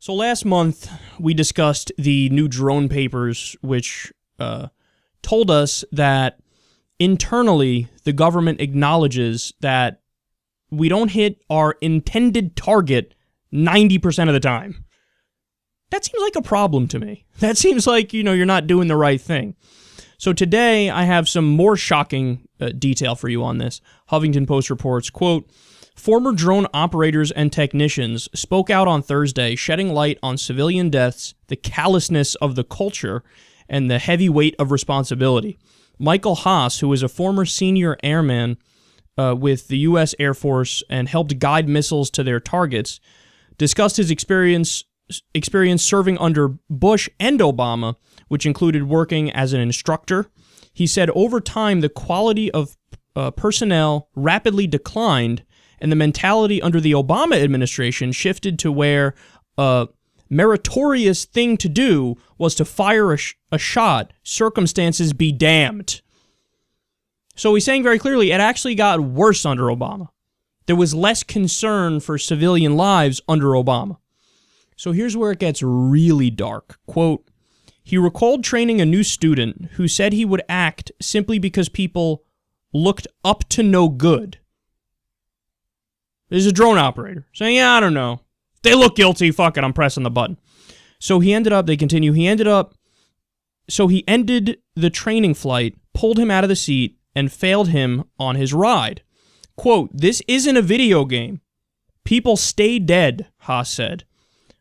So last month, we discussed the new drone papers, which told us that internally, the government acknowledges that we don't hit our intended target 90% of the time. That seems like a problem to me. That seems like, you're not doing the right thing. So today, I have some more shocking detail for you on this. Huffington Post reports, quote, former drone operators and technicians spoke out on Thursday, shedding light on civilian deaths, the callousness of the culture, and the heavy weight of responsibility. Michael Haas, who is a former senior airman with the U.S. Air Force and helped guide missiles to their targets, discussed his experience serving under Bush and Obama, which included working as an instructor. He said over time, the quality of personnel rapidly declined, and the mentality under the Obama administration shifted to where a meritorious thing to do was to fire a shot, circumstances be damned. So he's saying very clearly, it actually got worse under Obama. There was less concern for civilian lives under Obama. So here's where it gets really dark. Quote, he recalled training a new student who said he would act simply because people looked up to no good. This is a drone operator saying, yeah, I don't know. They look guilty. Fuck it, I'm pressing the button. So he ended the training flight, pulled him out of the seat, and failed him on his ride. Quote, this isn't a video game. People stay dead, Haas said.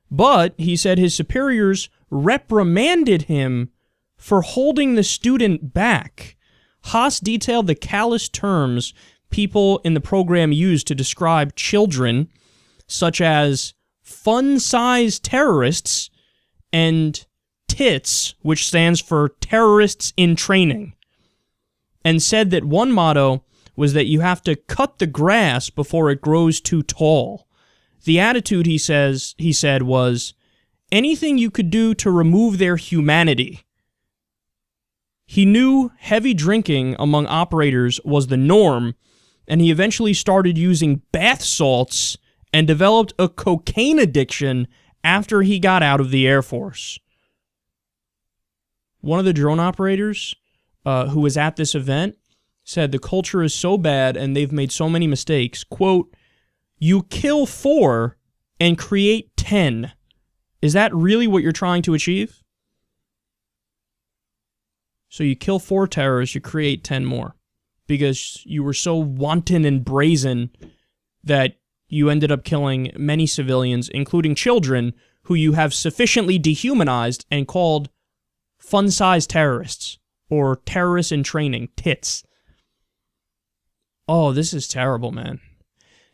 But, he said, his superiors reprimanded him for holding the student back. Haas detailed the callous terms people in the program used to describe children, such as fun-sized terrorists and TITS, which stands for Terrorists in Training, and said that one motto was that you have to cut the grass before it grows too tall. The attitude, he said, was anything you could do to remove their humanity. He knew heavy drinking among operators was the norm, and he eventually started using bath salts and developed a cocaine addiction after he got out of the Air Force. One of the drone operators who was at this event said the culture is so bad and they've made so many mistakes. Quote, you kill 4 and create 10. Is that really what you're trying to achieve? So you kill 4 terrorists, you create 10 more. Because you were so wanton and brazen that you ended up killing many civilians, including children, who you have sufficiently dehumanized and called fun-sized terrorists, or terrorists in training, TITS. Oh, this is terrible, man.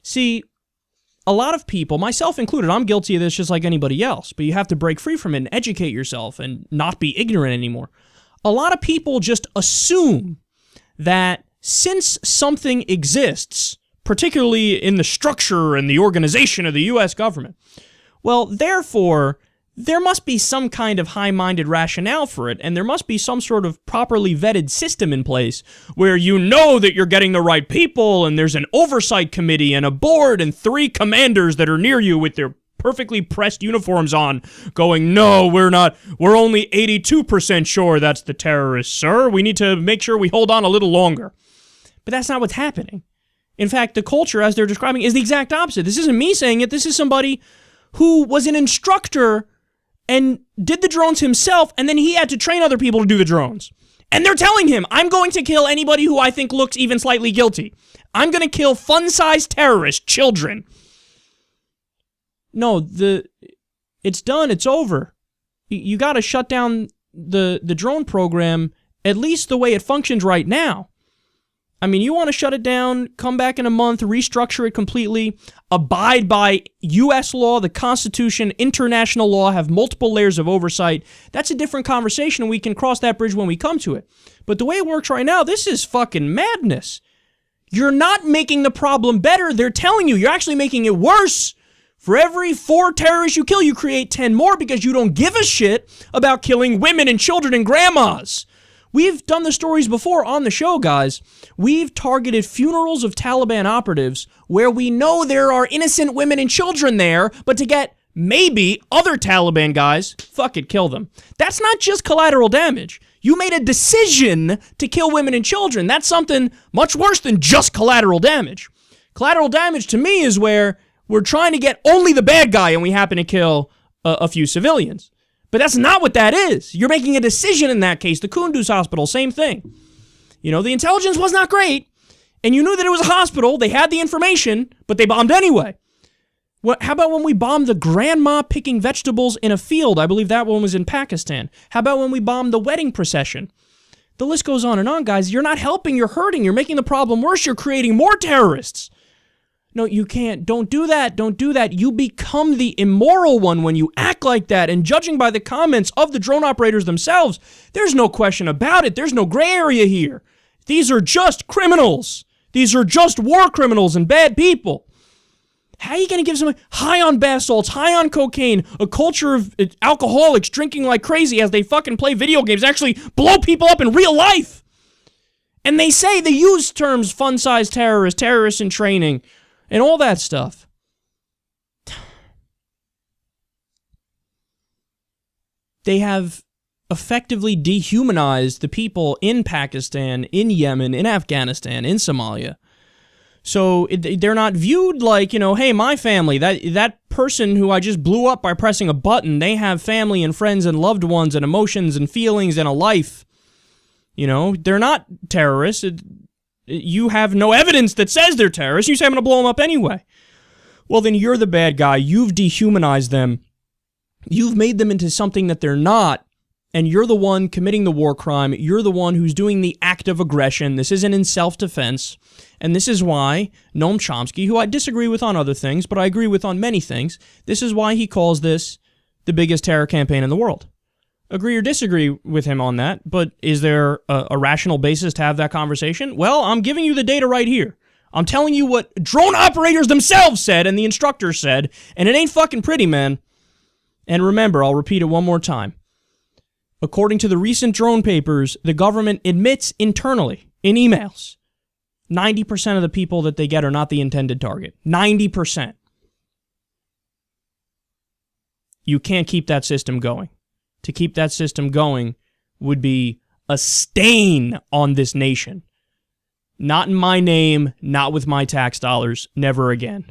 See, a lot of people, myself included, I'm guilty of this just like anybody else, but you have to break free from it and educate yourself and not be ignorant anymore. A lot of people just assume that since something exists, particularly in the structure and the organization of the U.S. government, well, therefore, there must be some kind of high-minded rationale for it, and there must be some sort of properly vetted system in place where you know that you're getting the right people, and there's an oversight committee and a board and 3 commanders that are near you with their perfectly pressed uniforms on, going, no, we're not, we're only 82% sure that's the terrorist, sir. We need to make sure we hold on a little longer. But that's not what's happening. In fact, the culture, as they're describing, is the exact opposite. This isn't me saying it. This is somebody who was an instructor and did the drones himself, and then he had to train other people to do the drones. And they're telling him, I'm going to kill anybody who I think looks even slightly guilty. I'm going to kill fun-sized terrorists, children. No, it's done. It's over. You got to shut down the drone program, at least the way it functions right now. I mean, you want to shut it down, come back in a month, restructure it completely, abide by U.S. law, the Constitution, international law, have multiple layers of oversight. That's a different conversation, and we can cross that bridge when we come to it. But the way it works right now, this is fucking madness. You're not making the problem better. They're telling you, you're actually making it worse. For every 4 terrorists you kill, you create 10 more because you don't give a shit about killing women and children and grandmas. We've done the stories before on the show, guys. We've targeted funerals of Taliban operatives where we know there are innocent women and children there, but to get maybe other Taliban guys, fuck it, kill them. That's not just collateral damage. You made a decision to kill women and children. That's something much worse than just collateral damage. Collateral damage to me is where we're trying to get only the bad guy and we happen to kill a few civilians. But that's not what that is. You're making a decision in that case. The Kunduz hospital, same thing. You know, the intelligence was not great, and you knew that it was a hospital. They had the information, but they bombed anyway. How about when we bombed the grandma picking vegetables in a field? I believe that one was in Pakistan. How about when we bombed the wedding procession? The list goes on, guys. You're not helping, you're hurting. You're making the problem worse. You're creating more terrorists. No, you can't. Don't do that. Don't do that. You become the immoral one when you act like that. And judging by the comments of the drone operators themselves, there's no question about it. There's no gray area here. These are just criminals. These are just war criminals and bad people. How are you going to give someone high on bath salts, high on cocaine, a culture of alcoholics drinking like crazy as they fucking play video games, actually blow people up in real life? And they use terms fun-sized terrorists, terrorists in training, and all that stuff. They have effectively dehumanized the people in Pakistan, in Yemen, in Afghanistan, in Somalia. So they're not viewed like, hey, my family, that person who I just blew up by pressing a button, they have family and friends and loved ones and emotions and feelings and a life. They're not terrorists. You have no evidence that says they're terrorists. You say, I'm going to blow them up anyway. Well, then you're the bad guy. You've dehumanized them. You've made them into something that they're not. And you're the one committing the war crime. You're the one who's doing the act of aggression. This isn't in self-defense. And this is why Noam Chomsky, who I disagree with on other things, but I agree with on many things, this is why he calls this the biggest terror campaign in the world. Agree or disagree with him on that, but is there a rational basis to have that conversation? Well, I'm giving you the data right here. I'm telling you what drone operators themselves said and the instructors said, and it ain't fucking pretty, man. And remember, I'll repeat it one more time. According to the recent drone papers, the government admits internally, in emails, 90% of the people that they get are not the intended target. 90%. You can't keep that system going. To keep that system going would be a stain on this nation. Not in my name, not with my tax dollars, never again.